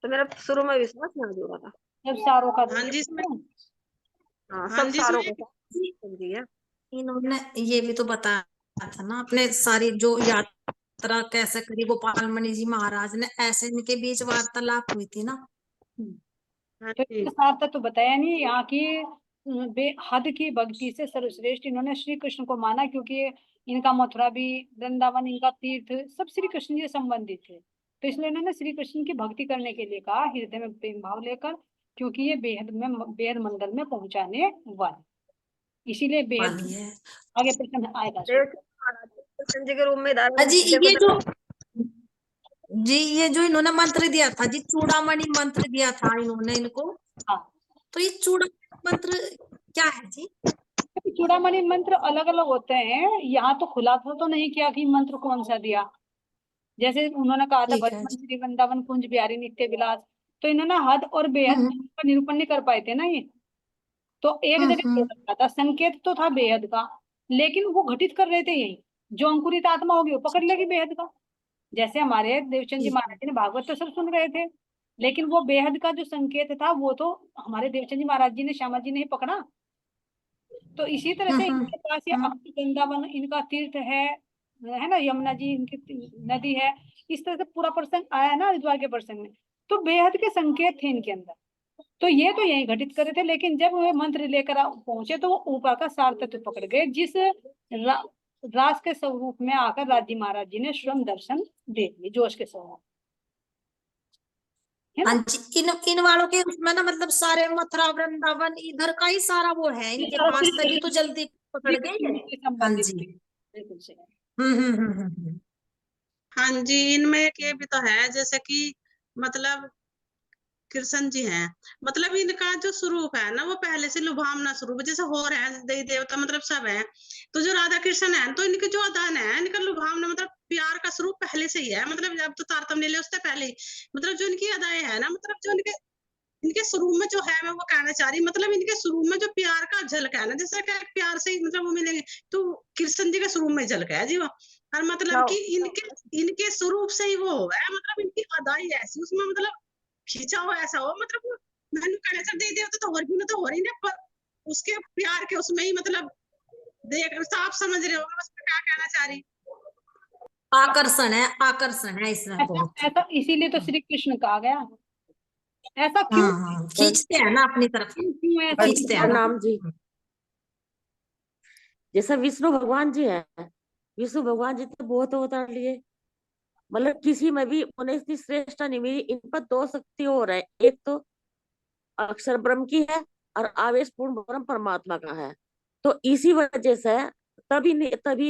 [SPEAKER 8] तो मेरा शुरू में विश्वास नहीं जुड़ा था।
[SPEAKER 1] जब सारों का
[SPEAKER 13] हाँ जी इसमें
[SPEAKER 8] हाँ,
[SPEAKER 13] हाँ
[SPEAKER 8] सब
[SPEAKER 13] जी
[SPEAKER 8] सारों
[SPEAKER 13] इसमें
[SPEAKER 8] का कृष्ण जी है।
[SPEAKER 2] इन्होंने ये भी तो बताया था ना, अपने सारी जो यात्रा कैसे करी गोपाल मणि जी महाराज ने, ऐसे इनके बीच वार्तालाप हुई थी ना।
[SPEAKER 13] हाँ
[SPEAKER 1] तो
[SPEAKER 13] जी
[SPEAKER 1] इसके साथ तक तो बताया नहीं, यहाँ की बेहद की भक्ति से सर्वश्रेष्ठ इन्होंने श्री कृष्ण को माना, क्योंकि इनका मथुरा भी, वृंदावन, इनका तीर्थ सब श्री कृष्ण जी से संबंधित थे। तो इसलिए इन्होंने श्री कृष्ण की भक्ति करने के लिए कहा, हृदय में प्रेम भाव लेकर, क्योंकि ये बेहद मंडल में पहुंचाने वाले, इसीलिए बेहद
[SPEAKER 2] वाली है
[SPEAKER 1] आगे प्रश्न आएगा।
[SPEAKER 8] देव महाराज कृष्ण जी के रूप में
[SPEAKER 2] अजी।
[SPEAKER 8] देखो
[SPEAKER 2] ये
[SPEAKER 8] देखो
[SPEAKER 2] जो जी, ये जो इन्होंने मंत्र दिया था जी, चूड़ामणि मंत्र दिया था इन्होंने इनको,
[SPEAKER 1] हाँ,
[SPEAKER 2] तो ये चूड़ामणि मंत्र क्या है जी?
[SPEAKER 1] चूड़ामणि मंत्र अलग अलग होते हैं, यहाँ तो खुलासा तो नहीं किया कि मंत्र कौन सा दिया। जैसे उन्होंने कहा था
[SPEAKER 2] ठीक है
[SPEAKER 1] भजमन
[SPEAKER 2] जी।
[SPEAKER 1] श्री वृंदावन कुंज बिहारी नित्य विलास, तो इन्होंने हद और बेहद
[SPEAKER 2] हम्म
[SPEAKER 1] का निरूपण नहीं कर पाए थे ना ये। तो एक जगह हो
[SPEAKER 2] हम्म
[SPEAKER 1] सकता था, संकेत तो था बेहद का, लेकिन वो घटित कर रहे थे यही, जो अंकुरित आत्मा होगी वो पकड़ लेगी बेहद का। जैसे हमारे देवचंद जी
[SPEAKER 2] ठीक है।
[SPEAKER 1] महाराज जी ने भागवत तो सब सुन रहे थे, लेकिन वो बेहद का जो संकेत था वो तो हमारे देवचंद जी महाराज जी ने, श्यामा जी ने ही पकड़ा। तो इसी तरह से इनके पास ये
[SPEAKER 2] हम्म।
[SPEAKER 1] अक्षय वृंदावन इनका तीर्थ है ना, यमुना जी इनकी नदी है। इस तरह से पूरा प्रसंग आया है ना हरिद्वार के प्रसंग में, तो बेहद के संकेत थे इनके अंदर। तो ये तो यही घटित करे थे, लेकिन जब वे मंत्र लेकर पहुंचे तो वो ऊपर का सार तत्व पकड़ गए, जिस रास के स्वरूप में आकर राजी महाराज जी ने स्वयं दर्शन दे दिए, जोश के स्वरूप, है
[SPEAKER 2] हाँ
[SPEAKER 1] ना।
[SPEAKER 2] जी, इन वालों के उसमें ना, मतलब सारे मथुरा वृंदावन इधर का ही सारा वो है इनके
[SPEAKER 1] सारा
[SPEAKER 2] पास,
[SPEAKER 1] श्री
[SPEAKER 2] तभी तो
[SPEAKER 1] कृष्ण
[SPEAKER 2] जल्दी पकड़ गए ये।
[SPEAKER 1] से
[SPEAKER 2] हाँ
[SPEAKER 1] संबंधित
[SPEAKER 2] जी।
[SPEAKER 1] थे, बिल्कुल सही।
[SPEAKER 2] हम्म।
[SPEAKER 13] हाँ जी इनमें एक ये भी तो है जैसे कि मतलब कृष्ण जी हैं, मतलब इनका जो स्वरूप है ना वो पहले से लुभावना स्वरूप, जैसे हो रहे हैं देवी देवता मतलब सब है, तो जो राधा कृष्ण है तो इनके जो अदान है इनका लुभावना मतलब प्यार का स्वरूप पहले से ही है, मतलब जब तो तारतम्य ले उससे पहले ही, मतलब जो इनकी अदाएं है ना, मतलब जो इनके इनके शुरू में जो है मैं वो कहना चाह रही, मतलब इनके शुरू में जो प्यार का झलक है ना, जैसे कि प्यार से ही मतलब वो मिलेंगे, तो कृष्ण जी के स्वरूप में झलक है जी वो, और मतलब कि इनके इनके स्वरूप से ही वो हुआ है, मतलब इनकी अदाई ऐसी उसमें मतलब खींचा हुआ ऐसा हो, मतलब वो मैंने कहना चाह दे देवता तो और भी ना तो हो रही ना, पर उसके प्यार के उसमें ही मतलब देख साफ समझ रहे हो मैं बस क्या कहना चाह रही।
[SPEAKER 2] आकर्षण है इसमें बहुत।
[SPEAKER 1] ऐसा इसीलिए तो श्री कृष्ण कहा गया। ऐसा क्यों
[SPEAKER 2] खींचते हैं ना अपनी तरफ,
[SPEAKER 1] क्यों ऐसा
[SPEAKER 2] खींचते हैं ना।
[SPEAKER 5] प्रणाम जी। जैसे विष्णु भगवान जी हैं, विष्णु भगवान जी तो बहुत अवतार लिए, मतलब किसी में भी उन्हें इतनी श्रेष्ठ नहीं मिली। इन पर दो शक्ति और है, एक तो अक्षर ब्रह्म की है और आवेश पूर्ण ब्रह्म परमात्मा का है। तो इसी वजह से तभी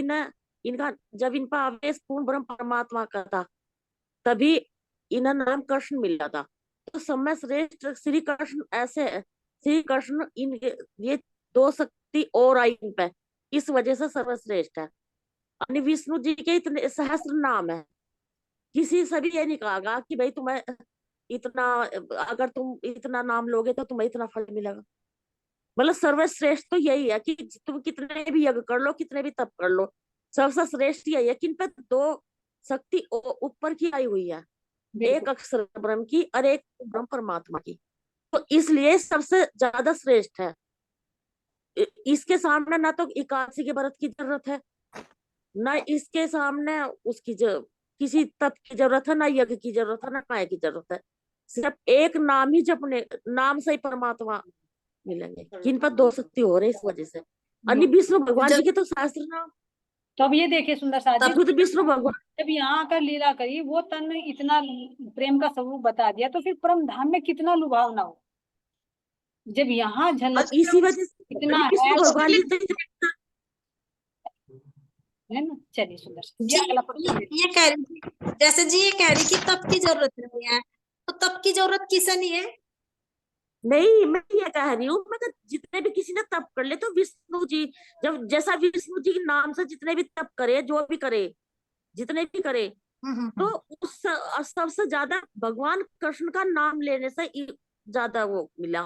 [SPEAKER 5] न इनका, जब इन पर आवेश पूर्ण ब्रह्म परमात्मा का था तभी इन्हें नाम कृष्ण मिला था। तो समय श्रेष्ठ श्री कृष्ण ऐसे है, श्री कृष्ण इन ये दो शक्ति और आई इन पे, इस वजह से सर्वश्रेष्ठ है। अपने विष्णु जी के इतने सहस्त्र नाम है, किसी से भी ये नहीं कहा कि भाई तुम्हें इतना, अगर तुम इतना नाम लोगे तो तुम्हें इतना फल मिलेगा। मतलब सर्वश्रेष्ठ तो यही है कि तुम कितने भी यज्ञ कर लो, कितने भी तप कर लो, सबसे श्रेष्ठ यही है कि इन पे दो शक्ति ऊपर की आई हुई है, एक अक्षर ब्रह्म की और एक ब्रह्म परमात्मा की, तो इसलिए सबसे ज्यादा श्रेष्ठ है। इसके सामने ना तो एकादशी के व्रत की जरूरत है, ना इसके सामने उसकी किसी तप की जरूरत है, ना यज्ञ की जरूरत है, ना काय की जरूरत है। सिर्फ एक नाम ही जपने, नाम से ही परमात्मा मिलेंगे। इन पर दो शक्ति हो रही इस वजह से। अन्य विष्णु भगवान जी के तो शास्त्र नाम।
[SPEAKER 1] तो अब ये देखिए सुंदर साथ जी,
[SPEAKER 5] तो विष्णु भगवान
[SPEAKER 1] जब यहाँ आकर लीला करी, वो तन इतना प्रेम का स्वरूप बता दिया, तो फिर परम धाम में कितना लुभावना हो। जब यहाँ झलक
[SPEAKER 5] इसी वजह से
[SPEAKER 1] इतना है
[SPEAKER 5] विष्णु
[SPEAKER 1] तो
[SPEAKER 5] भगवान जी
[SPEAKER 1] है ना। चलिए सुंदर जी, अगला प्रश्न
[SPEAKER 2] ये कह रही थी, जैसे जी ये कह रही कि तप की जरूरत नहीं है, तो तप की जरूरत किसे नहीं है?
[SPEAKER 5] नहीं, मैं ये कह रही हूँ, मैं जितने भी किसी ने तप कर ले तो विष्णु जी, जब जैसा विष्णु जी के नाम से जितने भी तप करे, जो भी करे, जितने भी करे, तो उस सबसे ज्यादा भगवान कृष्ण का नाम लेने से ज्यादा वो मिला,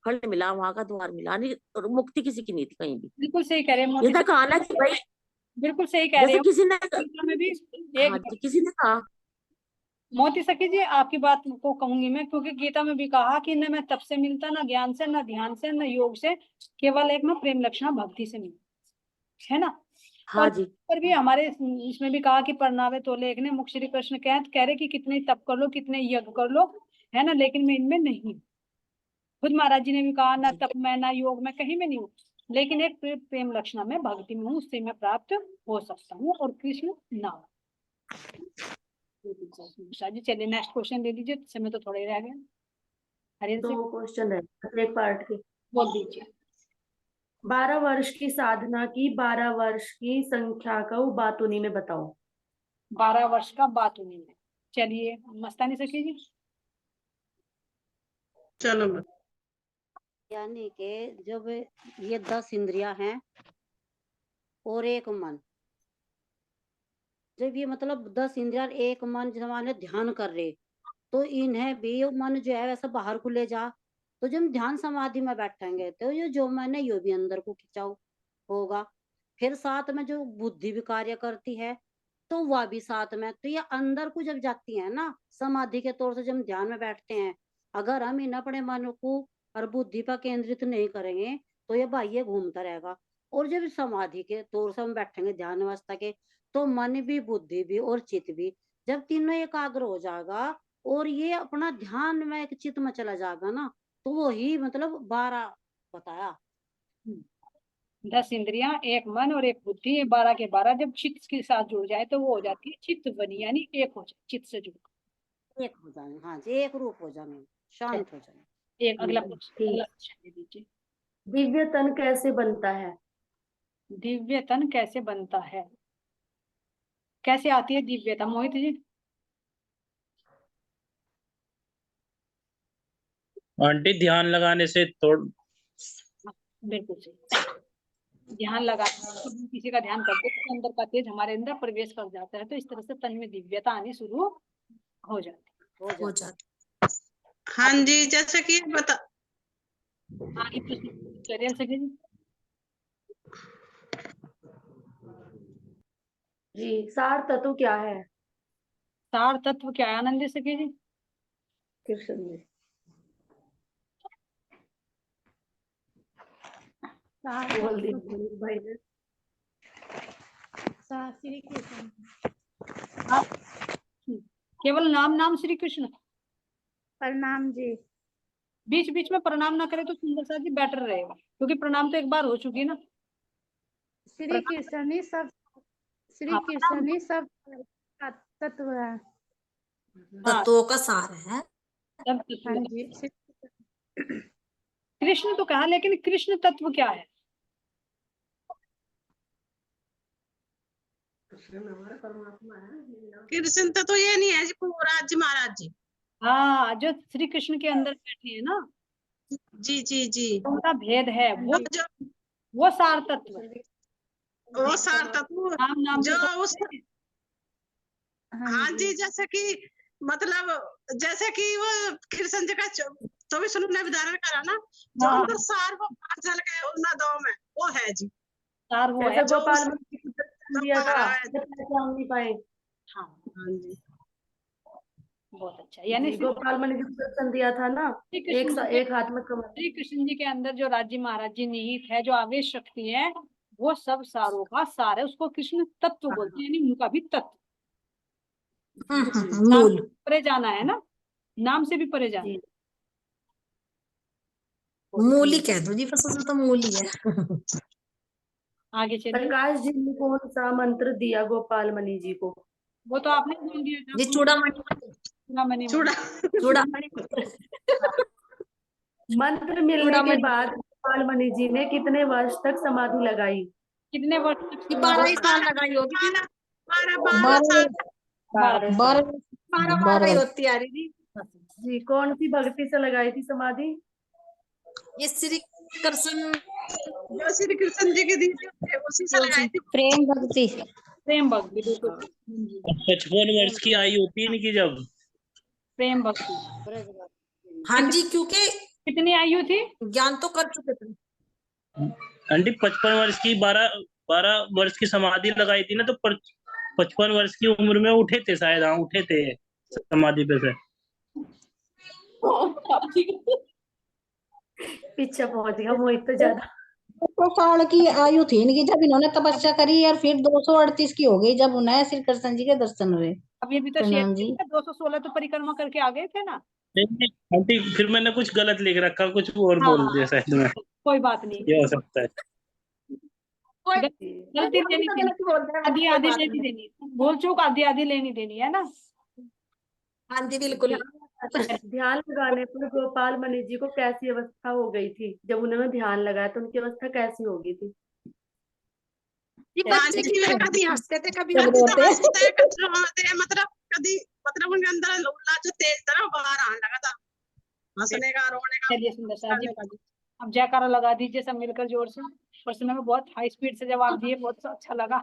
[SPEAKER 5] फल मिला, वहां का द्वार मिला, नहीं मुक्ति किसी की नहीं थी कहीं भी।
[SPEAKER 1] बिल्कुल सही कह रहे हैं
[SPEAKER 5] ये तो कहा ना कि भाई,
[SPEAKER 1] बिल्कुल सही कह रहे
[SPEAKER 5] जैसे
[SPEAKER 1] हो।
[SPEAKER 5] किसी ने
[SPEAKER 1] गीता में भी
[SPEAKER 5] हाँ जी, किसी ने कहा,
[SPEAKER 1] मोती सखी जी आपकी बात को कहूंगी मैं, क्योंकि गीता में भी कहा कि न मैं तप से मिलता, न ज्ञान से, न ध्यान से, न योग से, केवल एक में प्रेम लक्षणा भक्ति से मिलता है ना।
[SPEAKER 5] हाँ
[SPEAKER 1] और
[SPEAKER 5] जी,
[SPEAKER 1] पर भी हमारे इसमें भी कहा कि परनावे तो लेख ने मुख श्री कृष्ण कह रहे कि कितने तप कर लो, कितने यज्ञ कर लो, है ना, लेकिन मैं इनमें नहीं हूँ। खुद महाराज जी ने भी कहा ना तप में ना योग में कहीं में नहीं हूँ, लेकिन एक प्रेम लक्षणा में भक्ति में हूँ, उससे मैं प्राप्त हो सकता हूँ, और कृष्ण ना। जी चलिए नेक्स्ट क्वेश्चन दे दीजिए, समय तो थोड़ा ही रह गया। हरिंद्र सिंह
[SPEAKER 3] 2 क्वेश्चन है एक पार्ट के।
[SPEAKER 1] बोल दीजिए।
[SPEAKER 3] 12 वर्ष की साधना की 12 वर्ष की संख्या को बातूनी में बताओ।
[SPEAKER 1] 12 वर्ष का बातूनी में, चलिए मस्तानी सखी जी।
[SPEAKER 13] चलो,
[SPEAKER 11] यानी कि जब ये 10 इंद्रियां हैं और एक मन, जब ये मतलब 10 इंद्रियां एक मन जब हमारे ध्यान कर रहे, तो इन्हें भी मन जो है वैसा बाहर को ले जा, तो जब हम ध्यान समाधि में बैठेंगे तो ये जो मन है ये भी अंदर को खिंचाव होगा। फिर साथ में जो बुद्धि भी कार्य करती है तो वह भी साथ में, तो ये अंदर को जब जाती है ना समाधि के तौर से, जब हम ध्यान में बैठते हैं, अगर हम इन अपने मन को और बुद्धि पर केंद्रित नहीं करेंगे तो ये बाह्य घूमता रहेगा। और जब समाधि के तौर से हम बैठेंगे ध्यान अवस्था के, तो मन भी, बुद्धि भी और चित्त भी, जब तीनों एकाग्र हो जाएगा और ये अपना ध्यान में एक चित्त में चला जाएगा ना, तो वो ही मतलब 12 बताया।
[SPEAKER 1] 10 इंद्रियां, एक मन और एक बुद्धि, ये 12 के 12 जब चित्त के साथ जुड़ जाए तो वो हो जाती है चित्त बनी, यानी एक हो जाए, चित्त से जुड़
[SPEAKER 11] एक हो जाए, हाँ जी, एक रूप हो जाए, शांत हो जाए।
[SPEAKER 1] एक अगला प्रश्न दे दीजिए।
[SPEAKER 3] दिव्य तन कैसे बनता है?
[SPEAKER 1] दिव्य तन कैसे बनता है, कैसे आती है दिव्यता, मोहित जी?
[SPEAKER 6] आंटी ध्यान लगाने से
[SPEAKER 1] बिल्कुल सही, ध्यान लगा किसी का ध्यान करते तो अंदर का तेज हमारे अंदर प्रवेश कर जाता है, तो इस तरह से तन में दिव्यता आनी शुरू हो जाती।
[SPEAKER 13] हाँ जी, जैसे कि बता
[SPEAKER 1] आगे प्रश्न करिए सके
[SPEAKER 3] जी। सार तत्व क्या है?
[SPEAKER 1] सार तत्व क्या है, आनंद सके जी?
[SPEAKER 3] कृष्ण जी। बोल दीजिए भाई ने।
[SPEAKER 10] श्री कृष्ण,
[SPEAKER 1] केवल नाम श्री कृष्ण।
[SPEAKER 10] प्रणाम जी।
[SPEAKER 1] बीच बीच में प्रणाम ना करे तो सुंदर जी बेटर रहेगा, क्योंकि प्रणाम तो एक बार हो चुकी ना।
[SPEAKER 10] श्री कृष्ण ही सब, श्री कृष्ण ही सब तत्व है,
[SPEAKER 2] तत्वों का सार है।
[SPEAKER 10] हाँ जी।
[SPEAKER 1] कृष्ण तो कहा, लेकिन कृष्ण तत्व क्या है?
[SPEAKER 13] कृष्ण तो ये नहीं है जी, राज्य महाराज जी।
[SPEAKER 1] हाँ, जो श्री कृष्ण के अंदर बैठे हैं ना,
[SPEAKER 13] जी जी जी,
[SPEAKER 1] उनका भेद है वो सार तत्व,
[SPEAKER 13] वो सार तत्व
[SPEAKER 1] नाम
[SPEAKER 13] जो उस, हाँ जी, जैसे कि मतलब जैसे कि वो कृष्ण जी का 24 ने विधारण करा ना, जो अंदर सार वो झल गए उन दो में, वो है जी
[SPEAKER 1] सार, वो है
[SPEAKER 3] गोपाल दिया था नहीं पाए।
[SPEAKER 1] हाँ
[SPEAKER 13] जी,
[SPEAKER 1] बहुत अच्छा, यानी
[SPEAKER 3] गोपाल मणि जी को दर्शन दिया था ना, एक हाथ में कमल।
[SPEAKER 1] श्री कृष्ण जी के अंदर जो राज्य महाराज जी निहित है, जो आवेश शक्ति है, वो सब सारों का सार है, उसको कृष्ण तत्व बोलते हैं, यानी उनका भी तत्व।
[SPEAKER 2] मूल
[SPEAKER 1] परे जाना है ना, नाम से भी परे जाना है।
[SPEAKER 2] मूल ही कह दो जी, बस तो मूल ही है।
[SPEAKER 1] आगे चलिए।
[SPEAKER 3] प्रकाश जी ने कौन सा मंत्र दिया गोपाल मणि जी को?
[SPEAKER 1] वो तो आपने बोल दिया था
[SPEAKER 2] जी, चूड़ामणि।
[SPEAKER 3] चूड़ामणि मंत्र मिलने के बाद गोपाल मणि जी ने कितने वर्ष तक समाधि लगाई?
[SPEAKER 1] कितने वर्ष तक?
[SPEAKER 2] 12 साल लगाई होगी।
[SPEAKER 3] 12
[SPEAKER 2] होती आ रही थी
[SPEAKER 3] जी। कौन सी भक्ति से लगाई थी समाधि?
[SPEAKER 2] ये श्री कृष्ण,
[SPEAKER 13] जो श्री कृष्ण जी की दी थी उसी से लगाई थी।
[SPEAKER 10] प्रेम भक्ति,
[SPEAKER 1] प्रेम भक्ति बिल्कुल।
[SPEAKER 8] हाँ।
[SPEAKER 1] जी,
[SPEAKER 6] 55 वर्ष की आयु होती है इनकी जब।
[SPEAKER 1] प्रेम भक्ति।
[SPEAKER 2] हाँ जी, क्योंकि
[SPEAKER 1] कितनी आयु थी?
[SPEAKER 2] ज्ञान तो कर चुके थे।
[SPEAKER 6] आंटी 55 वर्ष की 12 वर्ष की समाधि लगाई थी ना, तो 55 वर्ष की उम्र में उठे थे शायद। हाँ, उठे थे समाधि पे से।
[SPEAKER 3] पीछे पहुंच गया मोहित तो ज्यादा।
[SPEAKER 14] 200 साल की आयु थी इनकी जब इन्होंने तपस्या करी, और फिर 238 की हो गई जब उन्हें श्री कृष्ण जी के दर्शन हुए।
[SPEAKER 1] अब ये भी तो
[SPEAKER 14] प्रणाम जी।
[SPEAKER 1] 216 तो परिक्रमा करके आ गए थे ना।
[SPEAKER 6] नहीं, आंटी फिर मैंने कुछ गलत लिख रखा, कुछ और
[SPEAKER 1] हाँ,
[SPEAKER 6] बोल दिया शायद मैं।
[SPEAKER 1] कोई बात नहीं,
[SPEAKER 6] ये हो सकता है।
[SPEAKER 1] गलती लेनी देनी, आधी आधी लेनी देनी, भूल चूक आधी आधी लेनी देनी है ना।
[SPEAKER 2] हाँ जी बिल्कुल।
[SPEAKER 3] ध्यान लगाने पर गोपाल मणि जी को कैसी अवस्था हो गई थी? जब उन्होंने ध्यान लगाया तो उनकी अवस्था कैसी हो गई थी?
[SPEAKER 2] बच्चे की वे कभी हंसते थे, कभी
[SPEAKER 14] जब रोते
[SPEAKER 13] हंसते कभी रोते, मतलब उनके अंदर उल्ला जो तेज था ना बाहर आने लगा था, हंसने का रोने का
[SPEAKER 1] चलिए सुंदर साहब जी,
[SPEAKER 13] करने का।
[SPEAKER 1] अब जयकारा लगा दीजिए सब मिलकर जोर से। प्रश्न में बहुत हाई स्पीड से जवाब दिए, बहुत अच्छा लगा।